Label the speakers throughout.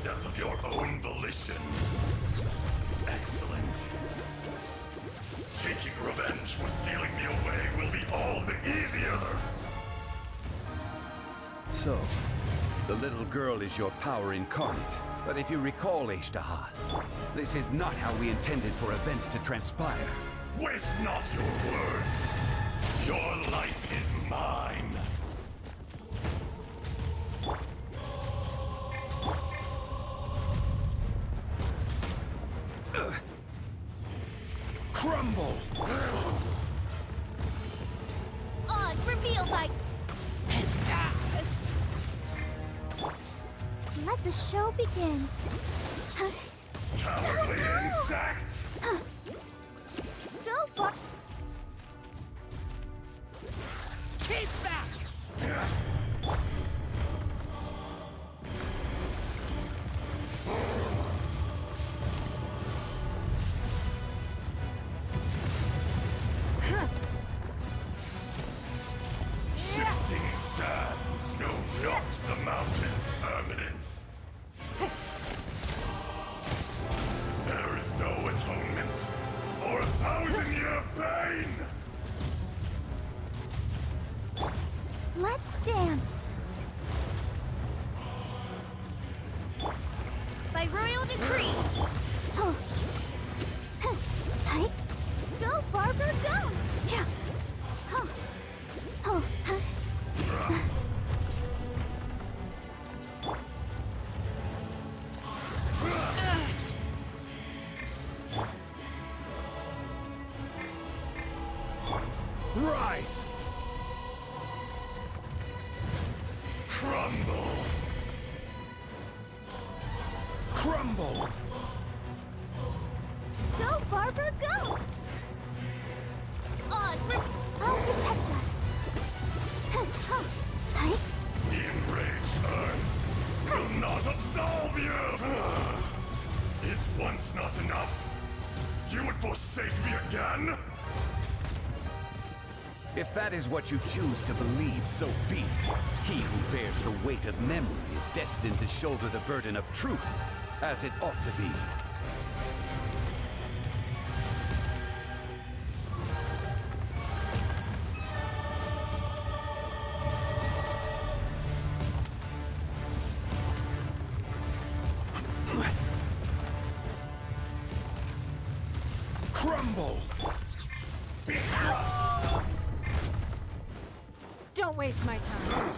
Speaker 1: step of your own volition. Excellent. Taking revenge for sealing me away will be all the easier.
Speaker 2: So, the little girl is your power incarnate. But if you recall, Аждаха, this is not how we intended for events to transpire.
Speaker 1: Waste not your words. Your life is mine.
Speaker 2: Crumble!
Speaker 3: Oz revealed by... Let the show begin.
Speaker 1: Cowardly insects!
Speaker 3: Go, Bar...
Speaker 4: Keep back!
Speaker 1: Shifting sands know not the mountain's permanence. There is no atonement for 1,000-year pain!
Speaker 3: Let's dance. By royal decree. Hi. Go, Barbara, go! Yeah.
Speaker 2: Rise!
Speaker 1: Crumble!
Speaker 2: Crumble!
Speaker 3: Go, Barbara, go! Oz, I'll protect us. Hi.
Speaker 1: The enraged earth will not absolve you! Is once not enough? You would forsake me again?
Speaker 2: If that is what you choose to believe, so be it. He who bears the weight of memory is destined to shoulder the burden of truth, as it ought to be. Crumble!
Speaker 1: Be crushed!
Speaker 4: Don't waste my time.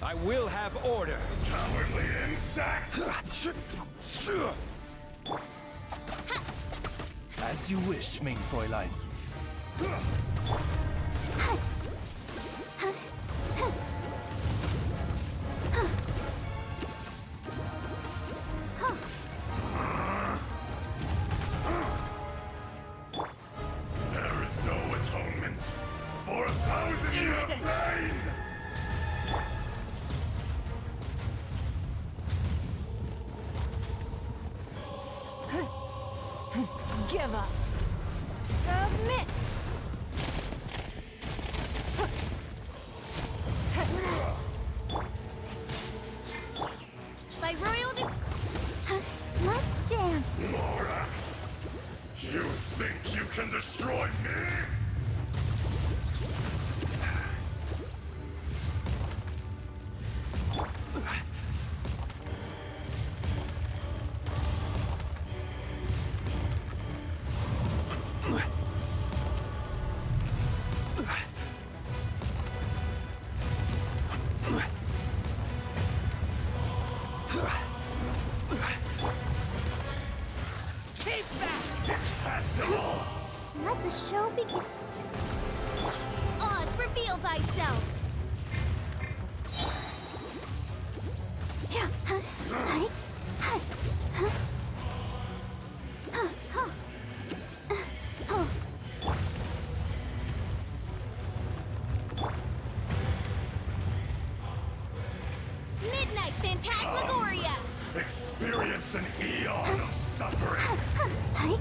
Speaker 2: I will have order!
Speaker 1: Cowardly insect!
Speaker 5: As you wish, mein Fräulein.
Speaker 1: There is no atonement for 1,000-year pain!
Speaker 4: Give up. Submit.
Speaker 3: By royal let's dance.
Speaker 1: Morax! You think you can destroy me?
Speaker 4: Keep back!
Speaker 1: Detestable!
Speaker 3: Let the show begin. Oz, reveal thyself. Hi. Midnight Phantasmagoria.
Speaker 1: Experience an eon of suffering!
Speaker 3: Hi.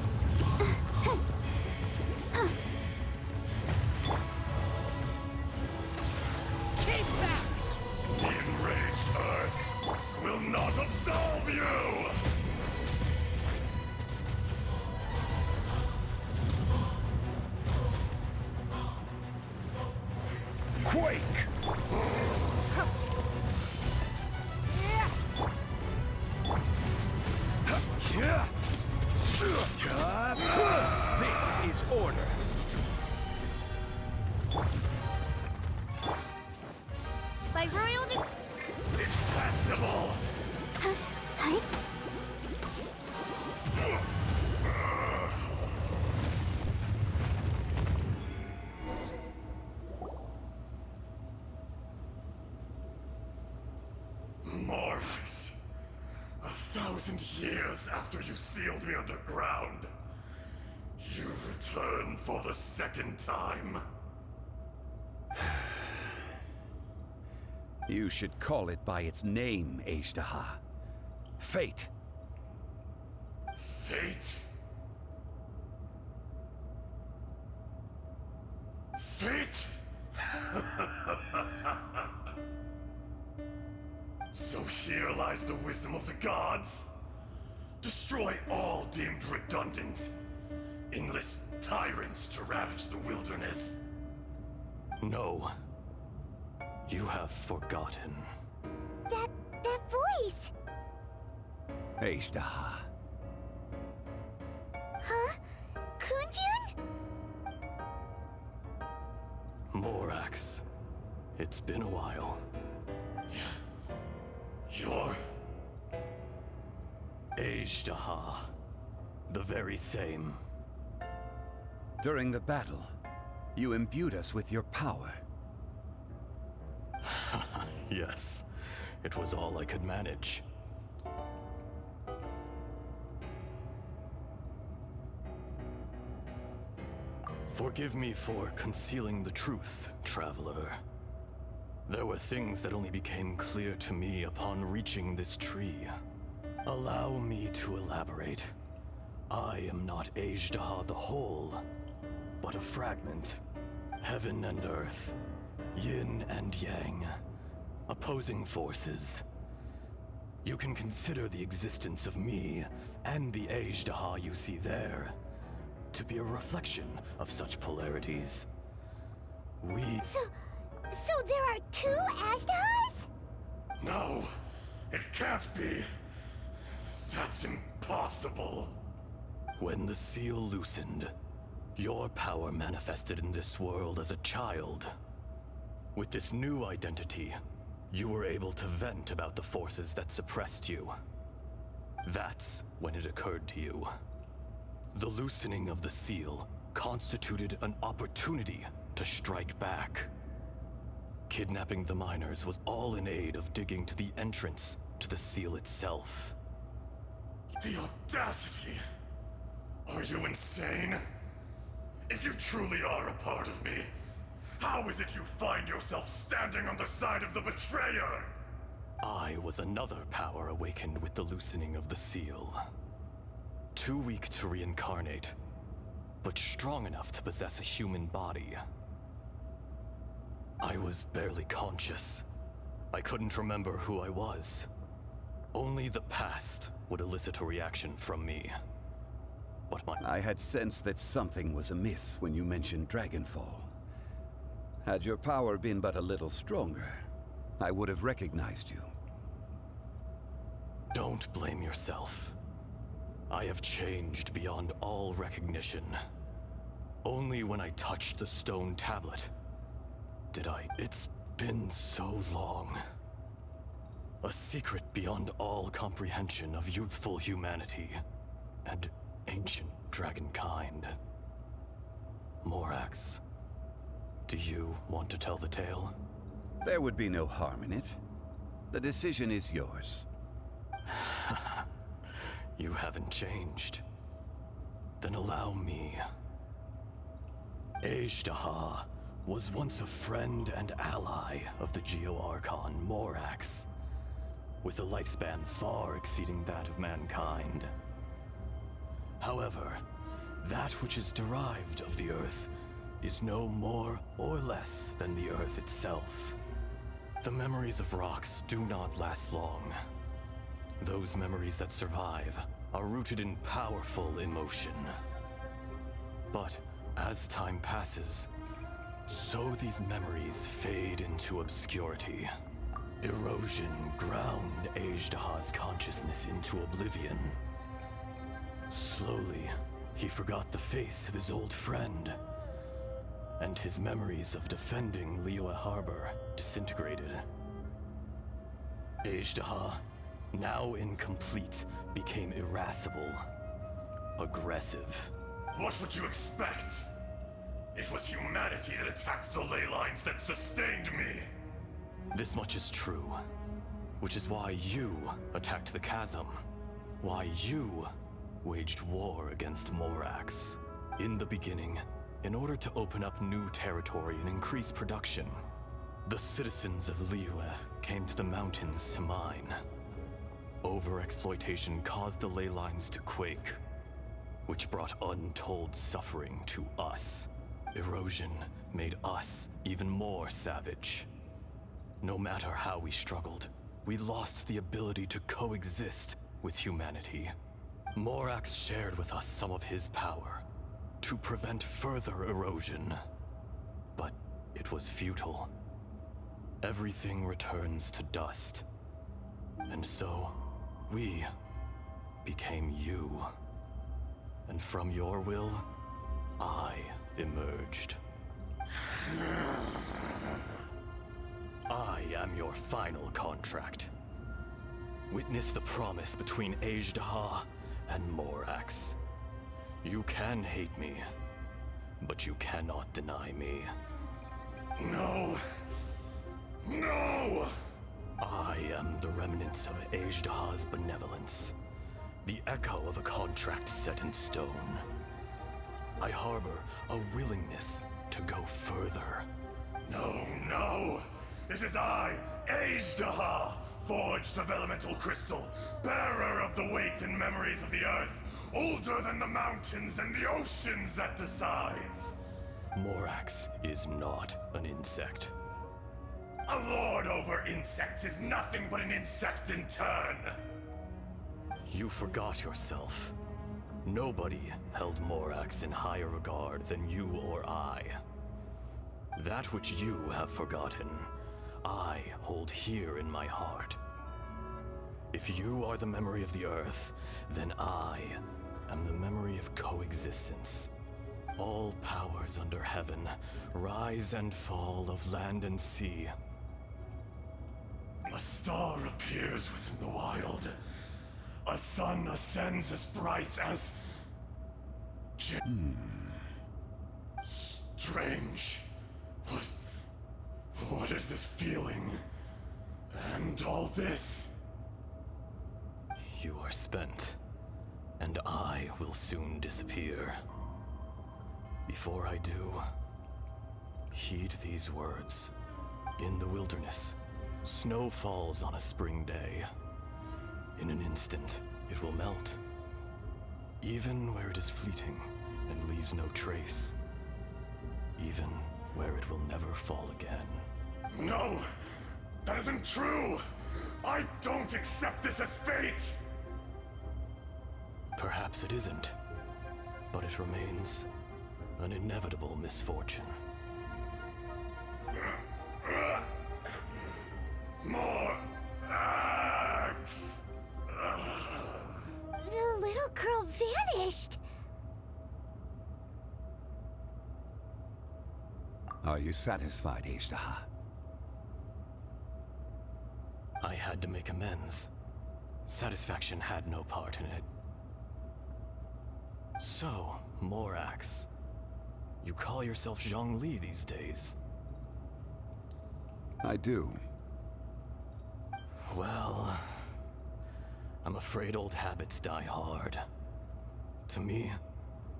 Speaker 1: not absolve you!
Speaker 2: Quake! This is order.
Speaker 3: By royal
Speaker 1: Detestable! Morax, 1,000 years after you sealed me underground, you return for the second time.
Speaker 2: You should call it by its name, Аждаха. Fate.
Speaker 1: Fate? Fate? So here lies the wisdom of the gods. Destroy all deemed redundant. Enlist tyrants to ravage the wilderness.
Speaker 6: No. You have forgotten.
Speaker 3: that voice.
Speaker 2: Аждаха.
Speaker 3: Huh? Kunjun?
Speaker 6: Morax. It's been a while.
Speaker 1: You're...
Speaker 6: Аждаха. The very same.
Speaker 2: During the battle, you imbued us with your power.
Speaker 6: Yes. It was all I could manage. Forgive me for concealing the truth, traveler. There were things that only became clear to me upon reaching this tree. Allow me to elaborate. I am not Аждаха the whole, but a fragment. Heaven and earth, yin and yang, opposing forces. You can consider the existence of me and the Аждаha you see there to be a reflection of such polarities.
Speaker 3: So there are two Ajdahas?
Speaker 1: No, it can't be. That's impossible.
Speaker 6: When the seal loosened, your power manifested in this world as a child. With this new identity, you were able to vent about the forces that suppressed you. That's when it occurred to you. The loosening of the seal constituted an opportunity to strike back. Kidnapping the miners was all in aid of digging to the entrance to the seal itself.
Speaker 1: The audacity! Are you insane? If you truly are a part of me, how is it you find yourself standing on the side of the betrayer?
Speaker 6: I was another power awakened with the loosening of the seal. Too weak to reincarnate, but strong enough to possess a human body. I was barely conscious. I couldn't remember who I was. Only the past would elicit a reaction from me. But
Speaker 2: I had sensed that something was amiss when you mentioned Dragonfall. Had your power been but a little stronger, I would have recognized you.
Speaker 6: Don't blame yourself. I have changed beyond all recognition. Only when I touched the stone tablet did I... It's been so long. A secret beyond all comprehension of youthful humanity and ancient dragonkind. Morax, do you want to tell the tale?
Speaker 2: There would be no harm in it. The decision is yours.
Speaker 6: You haven't changed. Then allow me. Аждаха was once a friend and ally of the Geo-Archon Morax, with a lifespan far exceeding that of mankind. However, that which is derived of the Earth is no more or less than the Earth itself. The memories of rocks do not last long. Those memories that survive are rooted in powerful emotion. But as time passes, so these memories fade into obscurity. Erosion ground Ajdaha's consciousness into oblivion. Slowly, he forgot the face of his old friend, and his memories of defending Liyue Harbor disintegrated. Ajdaha, now incomplete, became irascible, aggressive.
Speaker 1: What would you expect? It was humanity that attacked the ley lines that sustained me.
Speaker 6: This much is true, which is why you attacked the chasm, why you waged war against Morax. In the beginning, in order to open up new territory and increase production, the citizens of Liyue came to the mountains to mine. Overexploitation caused the ley lines to quake, which brought untold suffering to us. Erosion made us even more savage. No matter how we struggled, we lost the ability to coexist with humanity. Morax shared with us some of his power to prevent further erosion, but it was futile. Everything returns to dust, and so we became you. And from your will, I emerged. I am your final contract. Witness the promise between Ajdaha and Morax. You can hate me, but you cannot deny me.
Speaker 1: No. No!
Speaker 6: I am the remnants of Ajdaha's benevolence, the echo of a contract set in stone. I harbor a willingness to go further.
Speaker 1: No, no! It is I, Ajdaha, forged of elemental crystal, bearer of the weight and memories of the earth, older than the mountains and the oceans that decides.
Speaker 6: Morax is not an insect.
Speaker 1: A lord over insects is nothing but an insect in turn.
Speaker 6: You forgot yourself. Nobody held Morax in higher regard than you or I. That which you have forgotten, I hold here in my heart. If you are the memory of the earth, then I am the memory of coexistence. All powers under heaven, rise and fall of land and sea.
Speaker 1: A star appears within the wild. A sun ascends as bright as... Strange. What is this feeling? And all this?
Speaker 6: You are spent, and I will soon disappear. Before I do, heed these words. In the wilderness, snow falls on a spring day. In an instant, it will melt. Even where it is fleeting and leaves no trace. Even where it will never fall again.
Speaker 1: No! That isn't true! I don't accept this as fate!
Speaker 6: Perhaps it isn't, but it remains an inevitable misfortune.
Speaker 1: More axe!
Speaker 3: The little girl vanished!
Speaker 2: Are you satisfied, Ajdaha?
Speaker 6: I had to make amends. Satisfaction had no part in it. So, Morax, you call yourself Zhongli these days.
Speaker 2: I do.
Speaker 6: Well, I'm afraid old habits die hard. To me,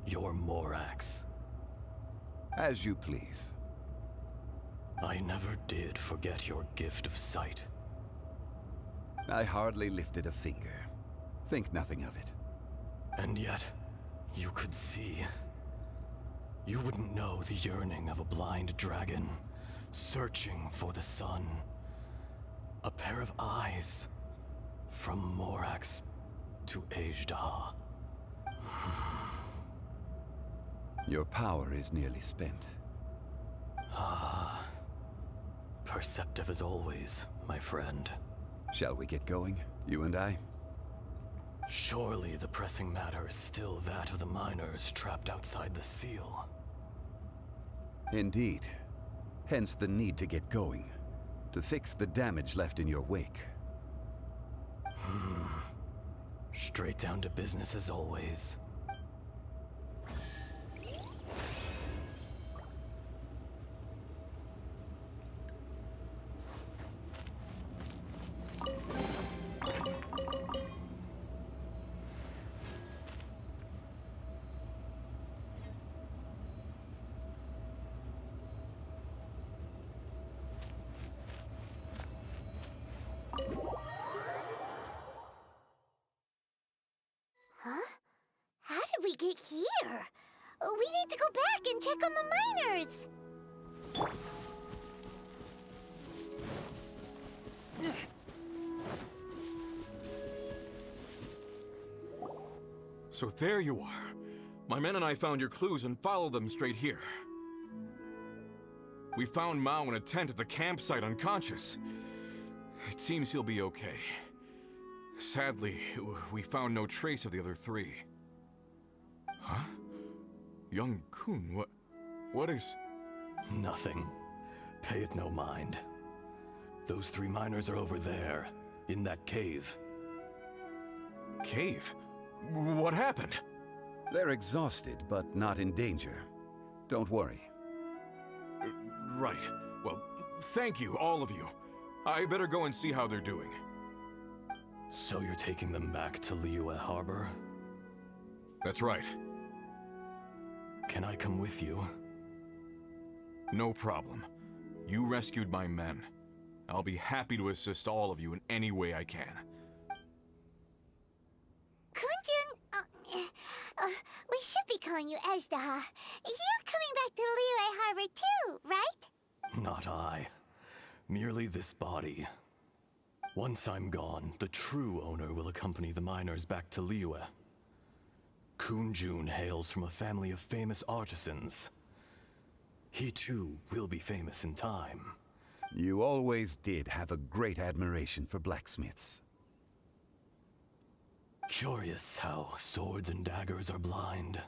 Speaker 6: you're Morax.
Speaker 2: As you please.
Speaker 6: I never did forget your gift of sight.
Speaker 2: I hardly lifted a finger. Think nothing of it.
Speaker 6: And yet, you could see. You wouldn't know the yearning of a blind dragon, searching for the sun. A pair of eyes From Morax to Ajdaha.
Speaker 2: Your power is nearly spent.
Speaker 6: Perceptive as always, my friend.
Speaker 2: Shall we get going, you and I?
Speaker 6: Surely the pressing matter is still that of the miners trapped outside the seal.
Speaker 2: Indeed. Hence the need to get going, to fix the damage left in your wake.
Speaker 6: Straight down to business as always.
Speaker 3: Huh? How did we get here? We need to go back and check on the miners.
Speaker 7: So there you are. My men and I found your clues and followed them straight here. We found Mao in a tent at the campsite unconscious. It seems he'll be okay. Sadly, we found no trace of the other three. Huh? Young Kun, what is...
Speaker 6: Nothing. Pay it no mind. Those 3 miners are over there, in that cave.
Speaker 7: Cave? What happened?
Speaker 2: They're exhausted, but not in danger. Don't worry.
Speaker 7: Right. Well, thank you, all of you. I better go and see how they're doing.
Speaker 6: So you're taking them back to Liyue Harbor?
Speaker 7: That's right.
Speaker 6: Can I come with you?
Speaker 7: No problem. You rescued my men. I'll be happy to assist all of you in any way I can.
Speaker 3: Kunjun, we should be calling you Ajdaha. You're coming back to Liyue Harbor too, right?
Speaker 6: Not I. Merely this body. Once I'm gone, the true owner will accompany the miners back to Liyue. Kunjun hails from a family of famous artisans. He too will be famous in time.
Speaker 2: You always did have a great admiration for blacksmiths.
Speaker 6: Curious how swords and daggers are blind,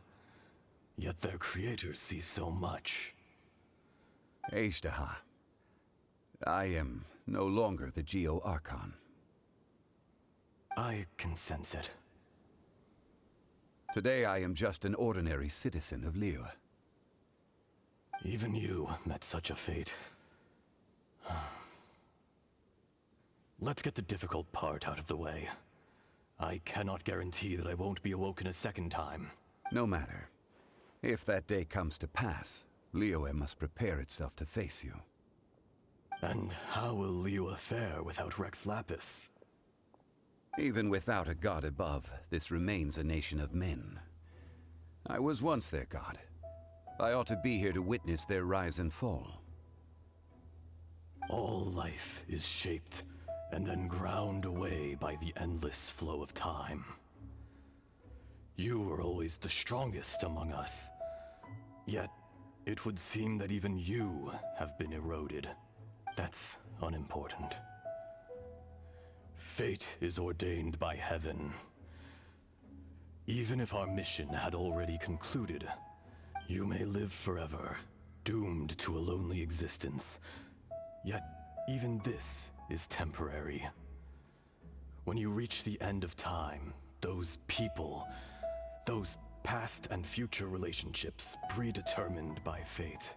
Speaker 6: yet their creators see so much.
Speaker 2: Ajdaha, I am no longer the Geo-Archon.
Speaker 6: I can sense it.
Speaker 2: Today I am just an ordinary citizen of Liyue.
Speaker 6: Even you met such a fate. Let's get the difficult part out of the way. I cannot guarantee that I won't be awoken a second time.
Speaker 2: No matter. If that day comes to pass, Liyue must prepare itself to face you.
Speaker 6: And how will Liyue fare without Rex Lapis?
Speaker 2: Even without a god above, this remains a nation of men. I was once their god. I ought to be here to witness their rise and fall.
Speaker 6: All life is shaped and then ground away by the endless flow of time. You were always the strongest among us. Yet, it would seem that even you have been eroded. That's unimportant. Fate is ordained by heaven. Even if our mission had already concluded, you may live forever, doomed to a lonely existence. Yet, even this is temporary. When you reach the end of time, those people, those past and future relationships predetermined by fate.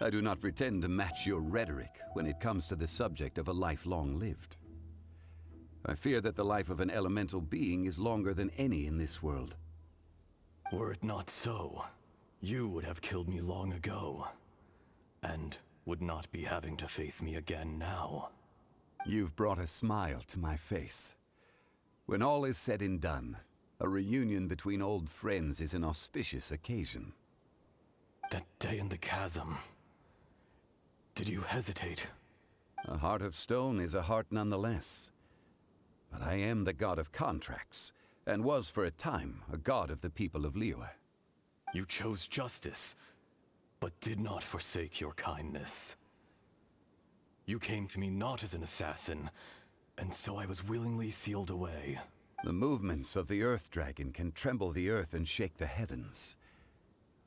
Speaker 2: I do not pretend to match your rhetoric when it comes to the subject of a life long lived. I fear that the life of an elemental being is longer than any in this world.
Speaker 6: Were it not so, you would have killed me long ago, and would not be having to face me again now.
Speaker 2: You've brought a smile to my face. When all is said and done, a reunion between old friends is an auspicious occasion.
Speaker 6: That day in the chasm. Did you hesitate?
Speaker 2: A heart of stone is a heart nonetheless. but I am the god of contracts, and was for a time a god of the people of Liyue.
Speaker 6: You chose justice, but did not forsake your kindness. You came to me not as an assassin, and so I was willingly sealed away.
Speaker 2: The movements of the Earth Dragon can tremble the earth and shake the heavens.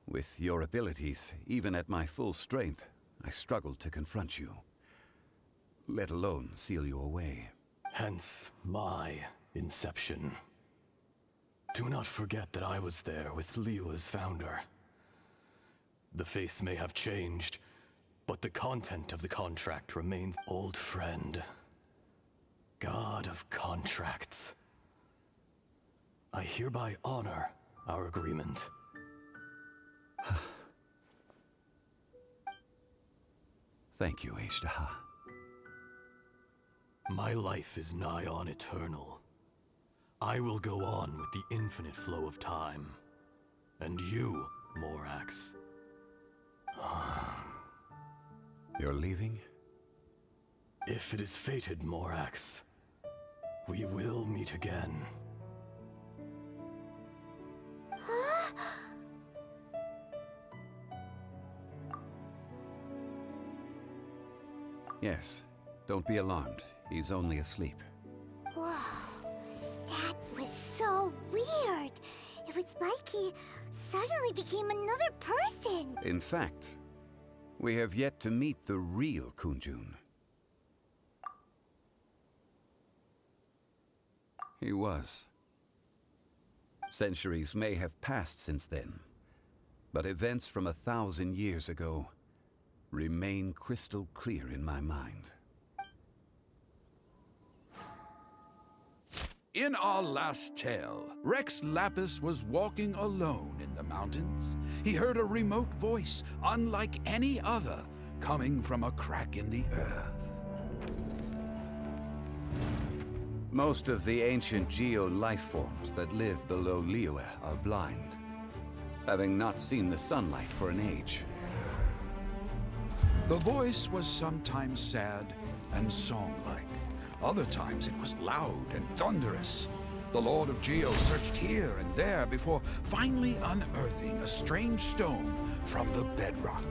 Speaker 2: With your abilities, even at my full strength, I struggled to confront you, let alone seal you away.
Speaker 6: Hence my inception. Do not forget that I was there with Liyue's founder. The face may have changed, but the content of the contract remains. Old friend. God of contracts. I hereby honor our agreement.
Speaker 2: Thank you, Аждаха.
Speaker 6: My life is nigh on eternal. I will go on with the infinite flow of time. And you, Morax.
Speaker 2: You're leaving?
Speaker 6: If it is fated, Morax, we will meet again.
Speaker 2: Yes. Don't be alarmed. He's only asleep.
Speaker 3: Whoa, that was so weird. It was like he suddenly became another person.
Speaker 2: In fact, we have yet to meet the real Kunjun. He was. Centuries may have passed since then, but events from 1,000 years ago remain crystal clear in my mind.
Speaker 8: In our last tale, Rex Lapis was walking alone in the mountains. He heard a remote voice, unlike any other, coming from a crack in the earth.
Speaker 2: Most of the ancient geo-life forms that live below Liyue are blind, having not seen the sunlight for an age.
Speaker 8: The voice was sometimes sad and song-like. Other times it was loud and thunderous. The Lord of Geo searched here and there before finally unearthing a strange stone from the bedrock.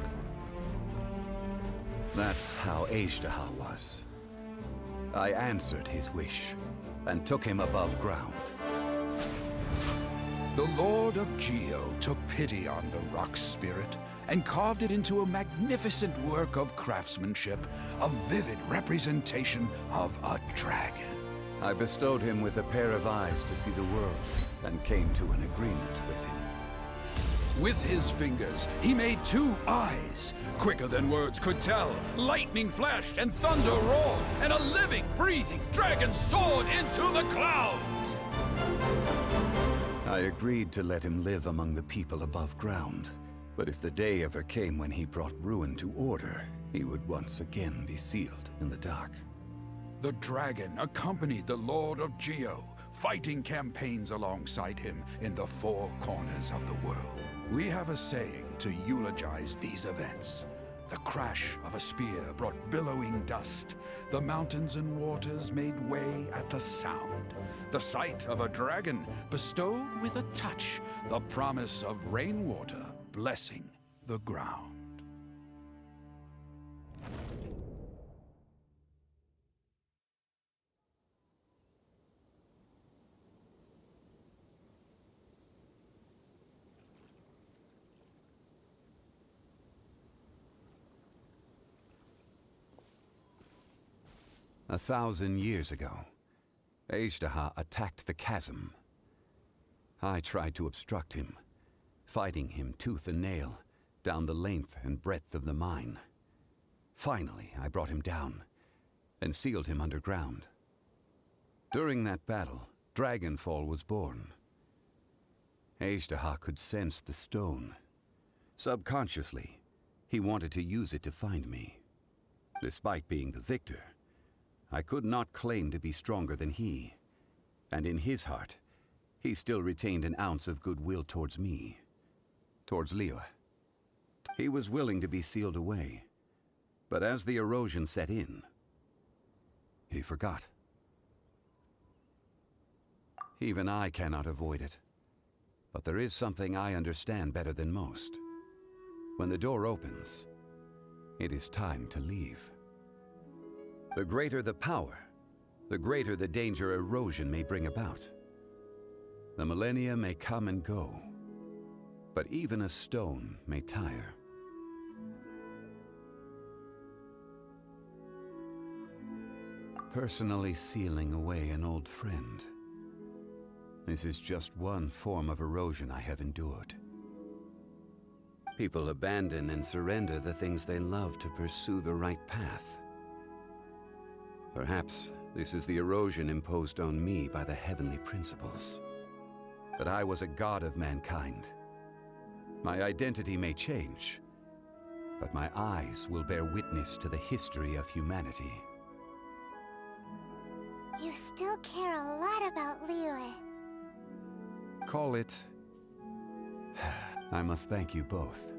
Speaker 2: That's how Аждаха was. I answered his wish and took him above ground.
Speaker 8: The Lord of Geo took pity on the rock spirit and carved it into a magnificent work of craftsmanship, a vivid representation of a dragon.
Speaker 2: I bestowed him with a pair of eyes to see the world and came to an agreement with him.
Speaker 8: With his fingers, he made 2 eyes, quicker than words could tell. Lightning flashed and thunder roared, and a living, breathing dragon soared into the clouds.
Speaker 2: I agreed to let him live among the people above ground. But if the day ever came when he brought ruin to order, he would once again be sealed in the dark.
Speaker 8: The dragon accompanied the Lord of Geo, fighting campaigns alongside him in the 4 corners of the world. We have a saying to eulogize these events. The crash of a spear brought billowing dust. The mountains and waters made way at the sound. The sight of a dragon bestowed with a touch the promise of rainwater blessing the ground.
Speaker 2: A 1,000 years ago, Аждаха attacked the chasm. I tried to obstruct him, fighting him tooth and nail down the length and breadth of the mine. Finally, I brought him down and sealed him underground. During that battle, Dragonfall was born. Аждаха could sense the stone. Subconsciously, he wanted to use it to find me. Despite being the victor, I could not claim to be stronger than he, and in his heart, he still retained an ounce of goodwill towards me, towards Liyue. He was willing to be sealed away, but as the erosion set in, he forgot. Even I cannot avoid it. But there is something I understand better than most. When the door opens, it is time to leave. The greater the power, the greater the danger erosion may bring about. The millennia may come and go, but even a stone may tire. Personally sealing away an old friend. This is just one form of erosion I have endured. People abandon and surrender the things they love to pursue the right path. Perhaps this is the erosion imposed on me by the heavenly principles. That I was a god of mankind. My identity may change, but my eyes will bear witness to the history of humanity.
Speaker 3: You still care a lot about Liyue.
Speaker 2: Call it... I must thank you both.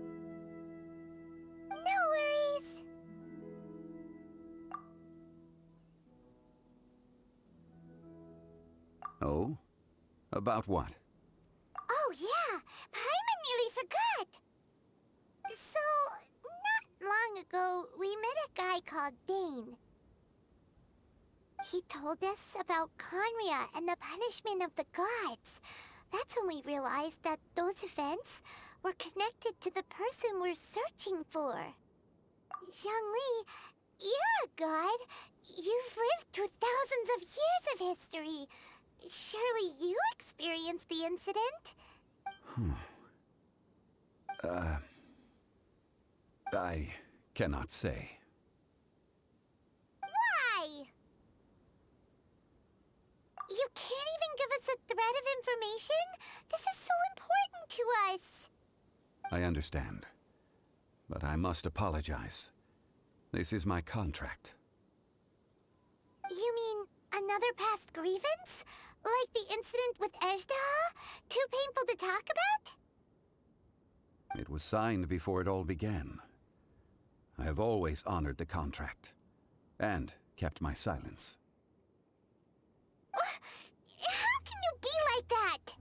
Speaker 3: No worries.
Speaker 2: Oh? About what?
Speaker 3: Oh yeah, Paimon nearly forgot. So, not long ago, we met a guy called Dane. He told us about Conria and the punishment of the gods. That's when we realized that those events were connected to the person we're searching for. Zhongli, you're a god. You've lived through thousands of years of history. Surely you experienced the incident?
Speaker 2: I cannot say.
Speaker 3: Why? You can't even give us a thread of information? This is so important to us.
Speaker 2: I understand. But I must apologize. This is my contract.
Speaker 3: You mean another past grievance? Like the incident with Ajdaha? Too painful to talk about?
Speaker 2: It was signed before it all began. I have always honored the contract. And kept my silence.
Speaker 3: How can you be like that?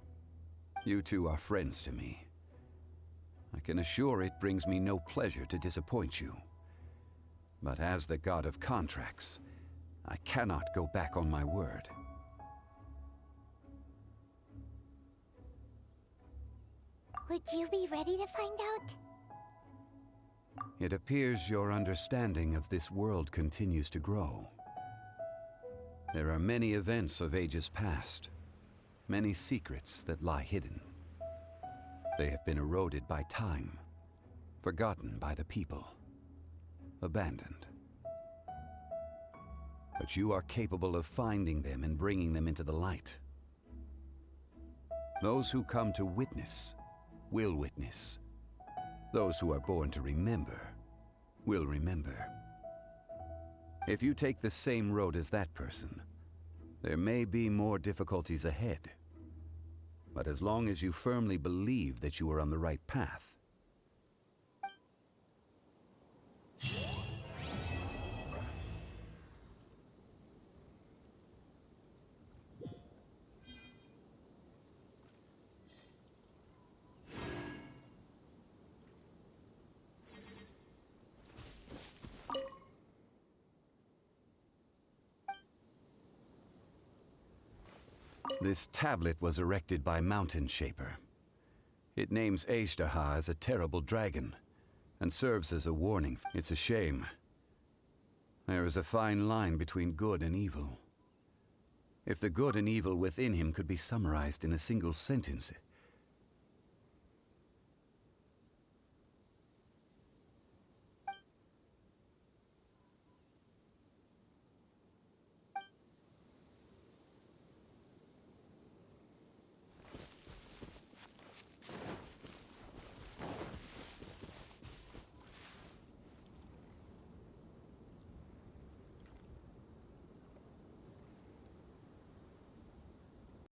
Speaker 2: You two are friends to me. I can assure it brings me no pleasure to disappoint you. But as the god of contracts, I cannot go back on my word.
Speaker 3: Would you be ready to find out?
Speaker 2: It appears your understanding of this world continues to grow. There are many events of ages past, many secrets that lie hidden. They have been eroded by time, forgotten by the people, abandoned. But you are capable of finding them and bringing them into the light. Those who come to witness will witness. Those who are born to remember will remember. If you take the same road as that person, there may be more difficulties ahead. But as long as you firmly believe that you are on the right path, this tablet was erected by Mountain Shaper. It names Аждаха as a terrible dragon, and serves as a warning. It's a shame. There is a fine line between good and evil. If the good and evil within him could be summarized in a single sentence,